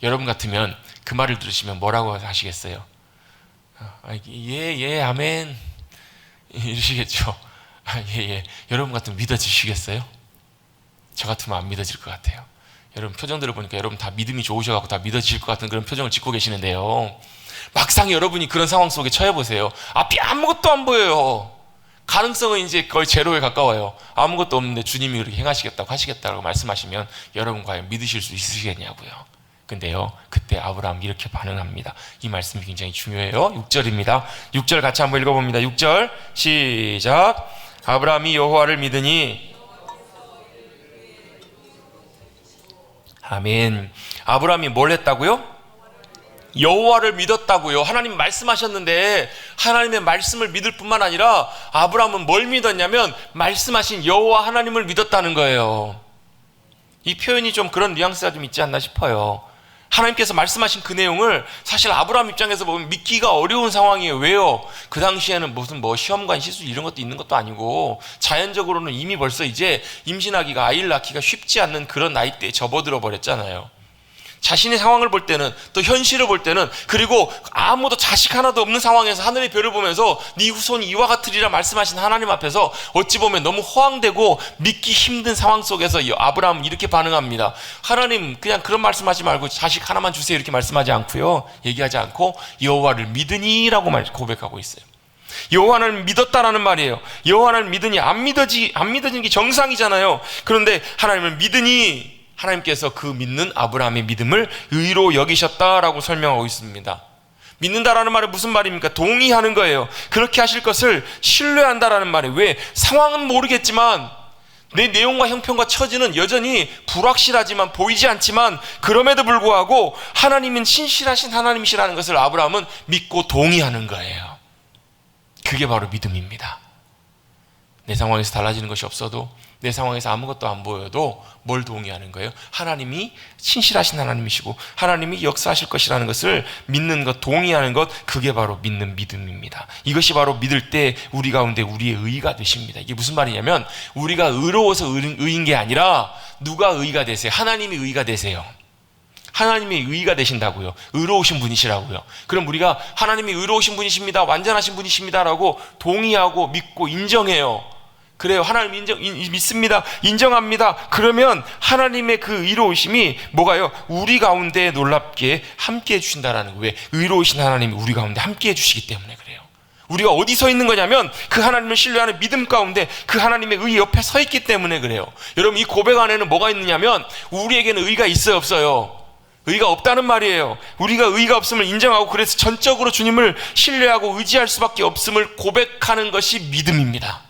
Speaker 1: 여러분 같으면 그 말을 들으시면 뭐라고 하시겠어요? 예, 아멘 이러시겠죠. 예. 여러분 같으면 믿어지시겠어요? 저 같으면 안 믿어질 것 같아요. 여러분 표정들을 보니까 여러분 다 믿음이 좋으셔서 다 믿어지실 것 같은 그런 표정을 짓고 계시는데요, 막상 여러분이 그런 상황 속에 처해보세요. 앞이 아무것도 안 보여요. 가능성은 이제 거의 제로에 가까워요. 아무것도 없는데 주님이 그렇게 행하시겠다고 하시겠다고 말씀하시면 여러분 과연 믿으실 수 있으시겠냐고요. 근데요, 그때 아브라함 이렇게 반응합니다. 이 말씀이 굉장히 중요해요. 6절입니다. 6절 같이 한번 읽어봅니다. 6절 시작. 아브라함이 여호와를 믿으니, 아멘. 아브라함이 뭘 했다고요? 여호와를 믿었다고요. 하나님 말씀하셨는데 하나님의 말씀을 믿을 뿐만 아니라 아브라함은 뭘 믿었냐면 말씀하신 여호와 하나님을 믿었다는 거예요. 이 표현이 좀 그런 뉘앙스가 좀 있지 않나 싶어요. 하나님께서 말씀하신 그 내용을 사실 아브라함 입장에서 보면 믿기가 어려운 상황이에요. 왜요? 그 당시에는 무슨 시험관 시술 이런 것도 있는 것도 아니고 자연적으로는 이미 벌써 이제 임신하기가, 아이를 낳기가 쉽지 않는 그런 나이대에 접어들어 버렸잖아요. 자신의 상황을 볼 때는, 또 현실을 볼 때는, 그리고 아무도 자식 하나도 없는 상황에서 하늘의 별을 보면서 네 후손이 이와 같으리라 말씀하신 하나님 앞에서 어찌 보면 너무 허황되고 믿기 힘든 상황 속에서 아브라함은 이렇게 반응합니다. 하나님 그냥 그런 말씀하지 말고 자식 하나만 주세요 이렇게 말씀하지 않고요, 얘기하지 않고 여호와를 믿으니 라고 고백하고 있어요. 여호와를 믿었다라는 말이에요. 여호와를 믿으니, 안 믿어지는 게 정상이잖아요. 그런데 하나님을 믿으니 하나님께서 그 믿는 아브라함의 믿음을 의로 여기셨다라고 설명하고 있습니다. 믿는다라는 말은 무슨 말입니까? 동의하는 거예요. 그렇게 하실 것을 신뢰한다라는 말이에요. 왜? 상황은 모르겠지만 내 내용과 형편과 처지는 여전히 불확실하지만, 보이지 않지만, 그럼에도 불구하고 하나님은 신실하신 하나님이시라는 것을 아브라함은 믿고 동의하는 거예요. 그게 바로 믿음입니다. 내 상황에서 달라지는 것이 없어도, 내 상황에서 아무것도 안 보여도 뭘 동의하는 거예요? 하나님이 신실하신 하나님이시고 하나님이 역사하실 것이라는 것을 믿는 것, 동의하는 것, 그게 바로 믿는 믿음입니다. 이것이 바로 믿을 때 우리 가운데 우리의 의가 되십니다. 이게 무슨 말이냐면 우리가 의로워서 의인 게 아니라 누가 의가 되세요? 하나님이 의가 되세요. 하나님이 의가 되신다고요. 의로우신 분이시라고요. 그럼 우리가 하나님이 의로우신 분이십니다, 완전하신 분이십니다라고 동의하고 믿고 인정해요. 그래요. 하나님 믿습니다. 인정합니다. 그러면 하나님의 그 의로우심이 뭐가요? 우리 가운데 놀랍게 함께 해주신다라는 거예요. 왜? 의로우신 하나님이 우리 가운데 함께 해주시기 때문에 그래요. 우리가 어디 서 있는 거냐면 그 하나님을 신뢰하는 믿음 가운데 그 하나님의 의 옆에 서 있기 때문에 그래요. 여러분, 이 고백 안에는 뭐가 있느냐면 우리에게는 의가 있어요, 없어요? 의가 없다는 말이에요. 우리가 의가 없음을 인정하고 그래서 전적으로 주님을 신뢰하고 의지할 수밖에 없음을 고백하는 것이 믿음입니다.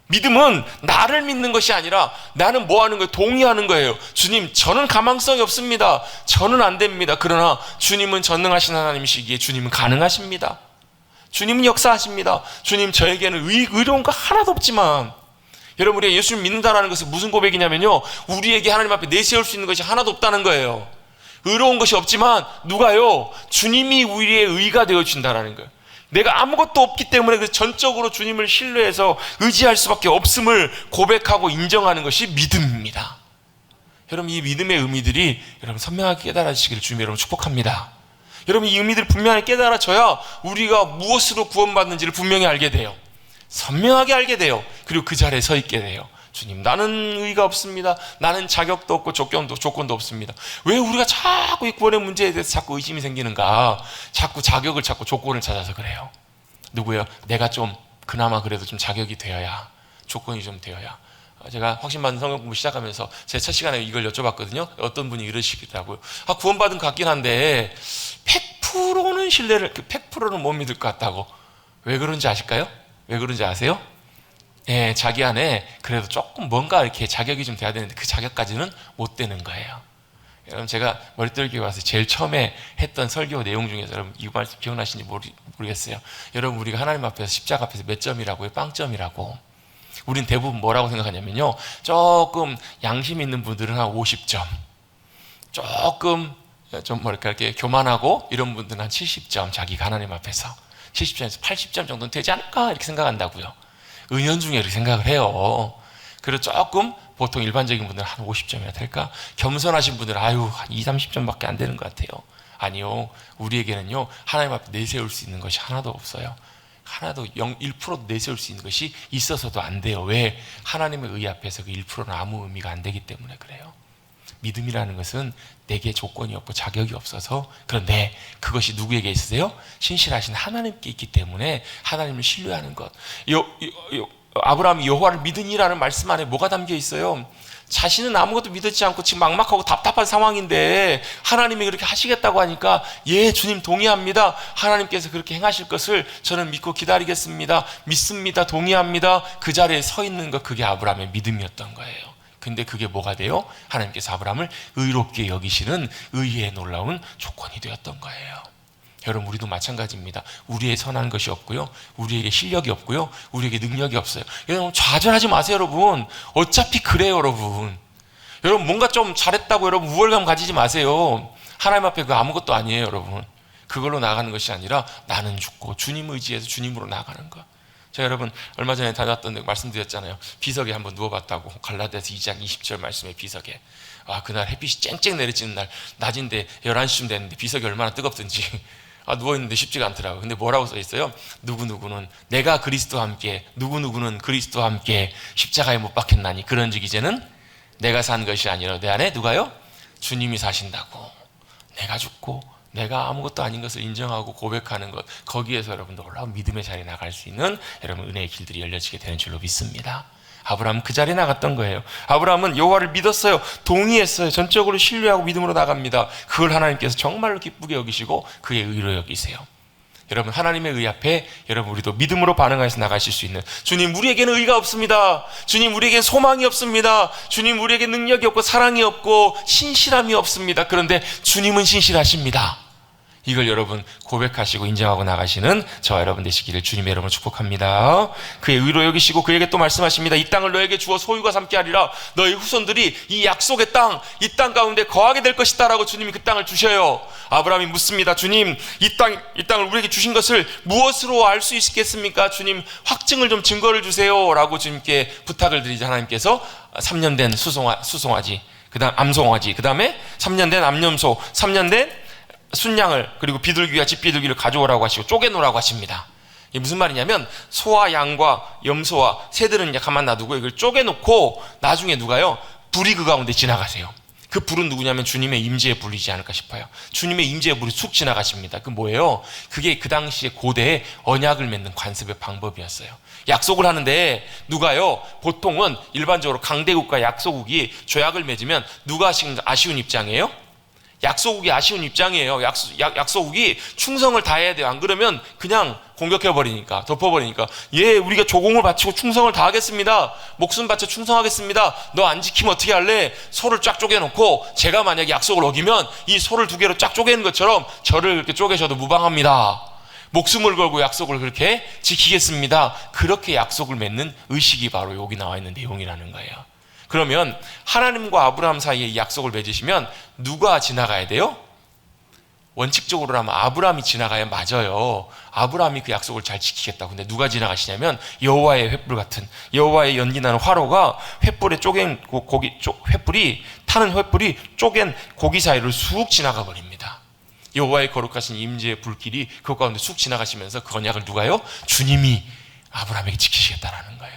Speaker 1: 믿음은 나를 믿는 것이 아니라 나는 뭐 하는 거예요? 동의하는 거예요. 주님, 저는 가망성이 없습니다. 저는 안 됩니다. 그러나 주님은 전능하신 하나님이시기에 주님은 가능하십니다. 주님은 역사하십니다. 주님, 저에게는 의로운 거 하나도 없지만, 여러분, 우리가 예수를 믿는다는 것은 무슨 고백이냐면요, 우리에게 하나님 앞에 내세울 수 있는 것이 하나도 없다는 거예요. 의로운 것이 없지만 누가요? 주님이 우리의 의가 되어준다는 거예요. 내가 아무것도 없기 때문에 그 전적으로 주님을 신뢰해서 의지할 수밖에 없음을 고백하고 인정하는 것이 믿음입니다. 여러분, 이 믿음의 의미들이 여러분 선명하게 깨달아지시기를 주님 여러분 축복합니다. 여러분, 이 의미들을 분명히 깨달아져야 우리가 무엇으로 구원받는지를 분명히 알게 돼요. 선명하게 알게 돼요. 그리고 그 자리에 서 있게 돼요. 주님, 나는 의가 없습니다. 나는 자격도 없고 조건도 없습니다. 왜 우리가 자꾸 이 구원의 문제에 대해서 자꾸 의심이 생기는가? 자꾸 자격을 찾고 조건을 찾아서 그래요. 누구예요? 내가 좀 그나마 그래도 좀 자격이 되어야, 조건이 좀 되어야. 제가 확신받은 성경 공부 시작하면서 제 첫 시간에 이걸 여쭤봤거든요. 어떤 분이 이러시더라고요. 구원받은 것 같긴 한데 100%는 신뢰를, 100%는 못 믿을 것 같다고. 왜 그런지 아실까요? 왜 그런지 아세요? 예, 자기 안에 그래도 조금 뭔가 이렇게 자격이 좀 돼야 되는데 그 자격까지는 못 되는 거예요. 여러분, 제가 머릿들교회 와서 제일 처음에 했던 설교 내용 중에서 여러분 이 말씀 기억나시는지 모르겠어요. 여러분, 우리가 하나님 앞에서 십자가 앞에서 몇 점이라고요? 빵점이라고. 우린 대부분 뭐라고 생각하냐면요, 조금 양심 있는 분들은 한 50점, 조금 좀 뭐랄까 이렇게 교만하고 이런 분들은 한 70점, 자기가 하나님 앞에서 70점에서 80점 정도는 되지 않을까 이렇게 생각한다고요. 은연중에 이렇게 생각을 해요. 그리고 조금 보통 일반적인 분들은 한 50점이나 될까? 겸손하신 분들은 한 2, 30점밖에 안 되는 것 같아요. 아니요, 우리에게는요 하나님 앞에 내세울 수 있는 것이 하나도 없어요. 하나도 1%도 내세울 수 있는 것이 있어서도 안 돼요. 왜? 하나님의 의 앞에서 그 1%는 아무 의미가 안 되기 때문에 그래요. 믿음이라는 것은 내게 조건이 없고 자격이 없어서, 그런데 그것이 누구에게 있으세요? 신실하신 하나님께 있기 때문에 하나님을 신뢰하는 것. 아브라함이 여호와를 믿으니라는 말씀 안에 뭐가 담겨 있어요? 자신은 아무것도 믿지 않고 지금 막막하고 답답한 상황인데 하나님이 그렇게 하시겠다고 하니까, 예, 주님 동의합니다. 하나님께서 그렇게 행하실 것을 저는 믿고 기다리겠습니다. 믿습니다. 동의합니다. 그 자리에 서 있는 것, 그게 아브라함의 믿음이었던 거예요. 근데 그게 뭐가 돼요? 하나님께서 아브라함을 의롭게 여기시는 의의 놀라운 조건이 되었던 거예요. 여러분, 우리도 마찬가지입니다. 우리의 선한 것이 없고요, 우리에게 실력이 없고요, 우리에게 능력이 없어요. 여러분, 좌절하지 마세요. 여러분, 어차피 그래요. 여러분 뭔가 좀 잘했다고 여러분 우월감 가지지 마세요. 하나님 앞에 그 아무것도 아니에요. 여러분, 그걸로 나가는 것이 아니라 나는 죽고 주님 의지해서 주님으로 나가는 것. 제가 여러분 얼마 전에 다녔던 데 말씀드렸잖아요. 비석에 한번 누워봤다고. 갈라디아서 2장 20절 말씀의 비석에. 그날 햇빛이 쨍쨍 내리쬐는 날, 낮인데 11시쯤 됐는데 비석이 얼마나 뜨겁든지 누워있는데 쉽지가 않더라고요. 근데 뭐라고 써 있어요? 누구누구는 내가 그리스도와 함께, 누구누구는 그리스도와 함께 십자가에 못 박혔나니 그런즉 이제는 내가 산 것이 아니라 내 안에 누가요? 주님이 사신다고. 내가 죽고 내가 아무것도 아닌 것을 인정하고 고백하는 것, 거기에서 여러분 놀라운 믿음의 자리에 나갈 수 있는 여러분 은혜의 길들이 열려지게 되는 줄로 믿습니다. 아브라함은 그 자리에 나갔던 거예요. 아브라함은 여호와를 믿었어요. 동의했어요. 전적으로 신뢰하고 믿음으로 나갑니다. 그걸 하나님께서 정말로 기쁘게 여기시고 그의 의로 여기세요. 여러분, 하나님의 의 앞에 여러분 우리도 믿음으로 반응해서 나가실 수 있는, 주님 우리에게는 의가 없습니다. 주님 우리에게는 소망이 없습니다. 주님 우리에게 능력이 없고 사랑이 없고 신실함이 없습니다. 그런데 주님은 신실하십니다. 이걸 여러분 고백하시고 인정하고 나가시는 저와 여러분 되시기를 주님의 이름으로 축복합니다. 그의 의로 여기시고 그에게 또 말씀하십니다. 이 땅을 너에게 주어 소유가 삼게 하리라. 너희 후손들이 이 약속의 땅, 이 땅 가운데 거하게 될 것이다 라고 주님이 그 땅을 주셔요. 아브라함이 묻습니다. 주님, 이 땅을 우리에게 주신 것을 무엇으로 알 수 있겠습니까? 주님, 확증을 좀 증거를 주세요 라고 주님께 부탁을 드리자 하나님께서 3년 된 수송아지, 그 다음 암송아지, 그 다음에 3년 된 암염소, 3년 된 순양을, 그리고 비둘기와 집비둘기를 가져오라고 하시고 쪼개놓으라고 하십니다. 이게 무슨 말이냐면 소와 양과 염소와 새들은 이제 가만 놔두고 이걸 쪼개놓고 나중에 누가요? 불이 그 가운데 지나가세요. 그 불은 누구냐면 주님의 임재의 불이지 않을까 싶어요. 주님의 임재의 불이 쑥 지나가십니다. 그 뭐예요? 그게 그 당시에 고대에 언약을 맺는 관습의 방법이었어요. 약속을 하는데 누가요? 보통은 일반적으로 강대국과 약소국이 조약을 맺으면 누가 아쉬운 입장이에요? 약소국이 아쉬운 입장이에요. 약소국이 충성을 다해야 돼요. 안 그러면 그냥 공격해버리니까, 덮어버리니까, 예, 우리가 조공을 바치고 충성을 다하겠습니다. 목숨 바쳐 충성하겠습니다. 너 안 지키면 어떻게 할래? 소를 쫙 쪼개놓고 제가 만약에 약속을 어기면 이 소를 2개로 쫙 쪼개는 것처럼 저를 그렇게 쪼개셔도 무방합니다. 목숨을 걸고 약속을 그렇게 지키겠습니다. 그렇게 약속을 맺는 의식이 바로 여기 나와 있는 내용이라는 거예요. 그러면 하나님과 아브라함 사이에 이 약속을 맺으시면 누가 지나가야 돼요? 원칙적으로라면 아브라함이 지나가야 맞아요. 아브라함이 그 약속을 잘 지키겠다고. 근데 누가 지나가시냐면 여호와의 횃불 같은, 여호와의 연기나는 화로가 횃불에 쪼갠 횃불이 타는 횃불이 쪼갠 고기 사이를 쑥 지나가 버립니다. 여호와의 거룩하신 임재의 불길이 그 가운데 쑥 지나가시면서 그 언약을 누가요? 주님이 아브라함에게 지키시겠다라는 거예요.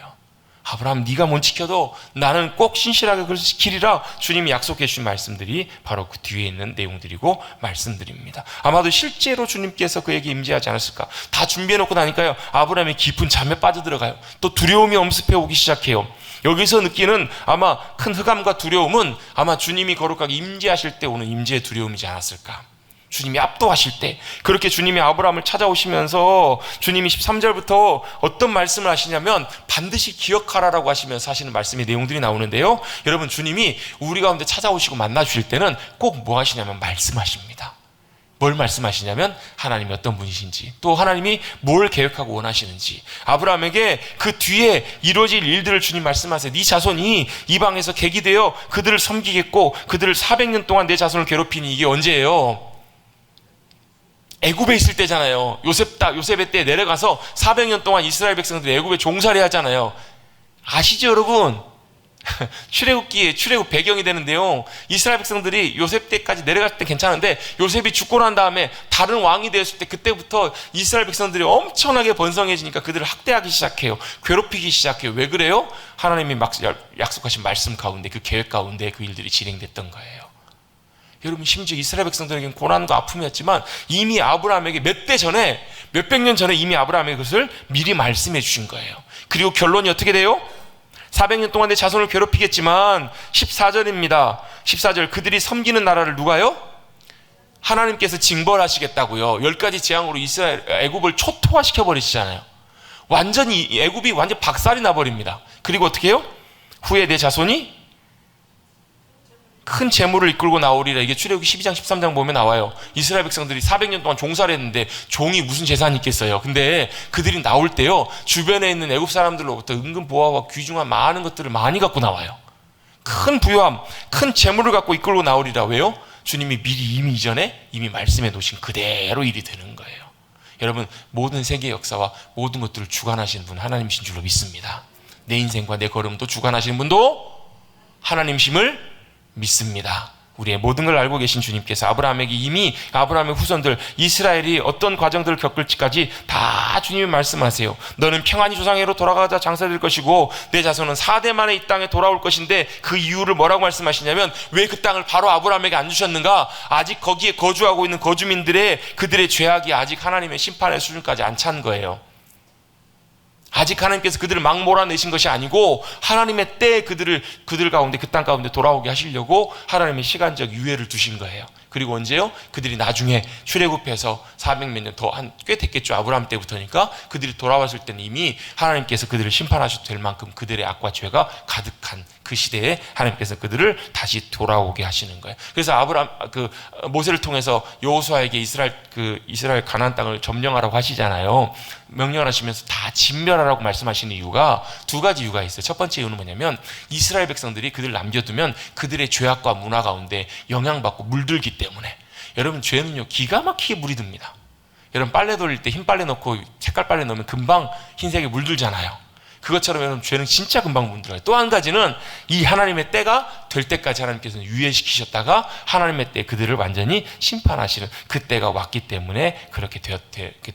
Speaker 1: 아브라함, 네가 못 지켜도 나는 꼭 신실하게 그걸 지키리라 주님이 약속해 주신 말씀들이 바로 그 뒤에 있는 내용들이고 말씀드립니다. 아마도 실제로 주님께서 그에게 임재하지 않았을까. 다 준비해놓고 나니까요, 아브라함이 깊은 잠에 빠져들어가요. 또 두려움이 엄습해 오기 시작해요. 여기서 느끼는 아마 큰 흑암과 두려움은 아마 주님이 거룩하게 임재하실 때 오는 임재의 두려움이지 않았을까. 주님이 압도하실 때, 그렇게 주님이 아브라함을 찾아오시면서 주님이 13절부터 어떤 말씀을 하시냐면 반드시 기억하라라고 하시면서 하시는 말씀의 내용들이 나오는데요, 여러분, 주님이 우리 가운데 찾아오시고 만나 주실 때는 꼭 뭐 하시냐면 말씀하십니다. 뭘 말씀하시냐면 하나님이 어떤 분이신지, 또 하나님이 뭘 계획하고 원하시는지, 아브라함에게 그 뒤에 이루어질 일들을 주님 말씀하세요. 네 자손이 이방에서 객이 되어 그들을 섬기겠고 그들을 400년 동안 내 자손을 괴롭히니, 이게 언제예요? 애굽에 있을 때잖아요. 요셉의 때에 내려가서 400년 동안 이스라엘 백성들이 애굽에 종살이 하잖아요. 아시죠, 여러분? 출애굽기에 출애굽 배경이 되는데요, 이스라엘 백성들이 요셉 때까지 내려갈 때 괜찮은데 요셉이 죽고 난 다음에 다른 왕이 되었을 때, 그때부터 이스라엘 백성들이 엄청나게 번성해지니까 그들을 학대하기 시작해요. 괴롭히기 시작해요. 왜 그래요? 하나님이 약속하신 말씀 가운데, 그 계획 가운데 그 일들이 진행됐던 거예요. 여러분, 심지어 이스라엘 백성들에게는 고난과 아픔이었지만 이미 아브라함에게 몇백 년 전에 이미 아브라함에게 그것을 미리 말씀해 주신 거예요. 그리고 결론이 어떻게 돼요? 400년 동안 내 자손을 괴롭히겠지만 14절입니다. 14절, 그들이 섬기는 나라를 누가요? 하나님께서 징벌하시겠다고요. 10가지 재앙으로 애굽을 초토화시켜 버리시잖아요. 완전히 애굽이 완전 박살이 나버립니다. 그리고 어떻게 해요? 후에 내 자손이 큰 재물을 이끌고 나오리라. 이게 출애굽기 12장 13장 보면 나와요. 이스라엘 백성들이 400년 동안 종살이 했는데 종이 무슨 재산이 있겠어요. 근데 그들이 나올 때요, 주변에 있는 애굽 사람들로부터 은근 보화와 귀중한 많은 것들을 많이 갖고 나와요. 큰 부유함, 큰 재물을 갖고 이끌고 나오리라. 왜요? 주님이 미리 이전에 말씀해 놓으신 그대로 일이 되는 거예요. 여러분, 모든 세계의 역사와 모든 것들을 주관하시는 분 하나님이신 줄로 믿습니다. 내 인생과 내 걸음도 주관하시는 분도 하나님이심을 믿습니다. 우리의 모든 걸 알고 계신 주님께서 아브라함에게 이미 아브라함의 후손들 이스라엘이 어떤 과정들을 겪을지까지 다 주님이 말씀하세요. 너는 평안히 조상에로 돌아가자 장사될 것이고 내 자손은 4대 만에 이 땅에 돌아올 것인데, 그 이유를 뭐라고 말씀하시냐면, 왜 그 땅을 바로 아브라함에게 안 주셨는가? 아직 거기에 거주하고 있는 거주민들의 그들의 죄악이 아직 하나님의 심판의 수준까지 안 찬 거예요. 아직 하나님께서 그들을 막 몰아내신 것이 아니고 하나님의 때에 그들 가운데, 그 땅 가운데 돌아오게 하시려고 하나님의 시간적 유예를 두신 거예요. 그리고 언제요? 그들이 나중에 출애굽해서 400몇 년 더 꽤 됐겠죠. 아브라함 때부터니까. 그들이 돌아왔을 때는 이미 하나님께서 그들을 심판하셔도 될 만큼 그들의 악과 죄가 가득한 그 시대에 하나님께서 그들을 다시 돌아오게 하시는 거예요. 그래서 모세를 통해서 여호수아에게 이스라엘 가나안 땅을 점령하라고 하시잖아요. 명령하시면서 다 진멸하라고 말씀하시는 이유가 두 가지 이유가 있어요. 첫 번째 이유는 뭐냐면, 이스라엘 백성들이 그들을 남겨두면 그들의 죄악과 문화 가운데 영향받고 물들기 때문에. 여러분, 죄는요 기가 막히게 물이 듭니다. 여러분, 빨래 돌릴 때 흰 빨래 넣고 색깔 빨래 넣으면 금방 흰색이 물들잖아요. 그것처럼 여러분, 죄는 진짜 금방 물들어요. 또 한 가지는 이 하나님의 때가 될 때까지 하나님께서는 유예시키셨다가 하나님의 때 그들을 완전히 심판하시는 그 때가 왔기 때문에 그렇게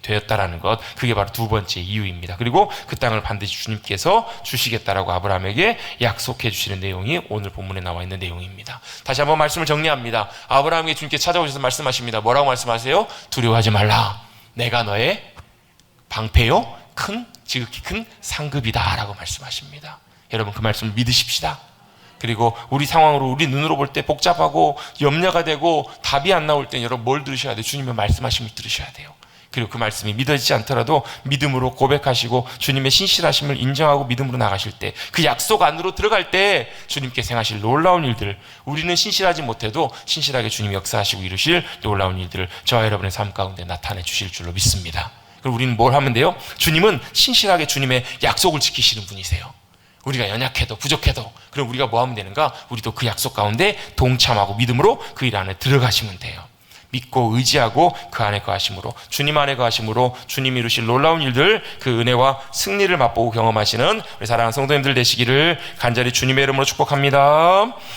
Speaker 1: 되었다라는 것, 그게 바로 두 번째 이유입니다. 그리고 그 땅을 반드시 주님께서 주시겠다라고 아브라함에게 약속해 주시는 내용이 오늘 본문에 나와 있는 내용입니다. 다시 한번 말씀을 정리합니다. 아브라함에게 주님께 찾아오셔서 말씀하십니다. 뭐라고 말씀하세요? 두려워하지 말라. 내가 너의 방패요 지극히 큰 상급이다 라고 말씀하십니다. 여러분, 그 말씀을 믿으십시다. 그리고 우리 상황으로, 우리 눈으로 볼 때 복잡하고 염려가 되고 답이 안 나올 때 여러분 뭘 들으셔야 돼요? 주님의 말씀하심을 들으셔야 돼요. 그리고 그 말씀이 믿어지지 않더라도 믿음으로 고백하시고 주님의 신실하심을 인정하고 믿음으로 나가실 때, 그 약속 안으로 들어갈 때 주님께서 행하실 놀라운 일들, 우리는 신실하지 못해도 신실하게 주님이 역사하시고 이루실 놀라운 일들을 저와 여러분의 삶 가운데 나타내 주실 줄로 믿습니다. 그럼 우리는 뭘 하면 돼요? 주님은 신실하게 주님의 약속을 지키시는 분이세요. 우리가 연약해도 부족해도, 그럼 우리가 뭐 하면 되는가? 우리도 그 약속 가운데 동참하고 믿음으로 그 일 안에 들어가시면 돼요. 믿고 의지하고 그 안에 거하심으로, 주님 안에 거하심으로 주님이 이루실 놀라운 일들, 그 은혜와 승리를 맛보고 경험하시는 우리 사랑하는 성도님들 되시기를 간절히 주님의 이름으로 축복합니다.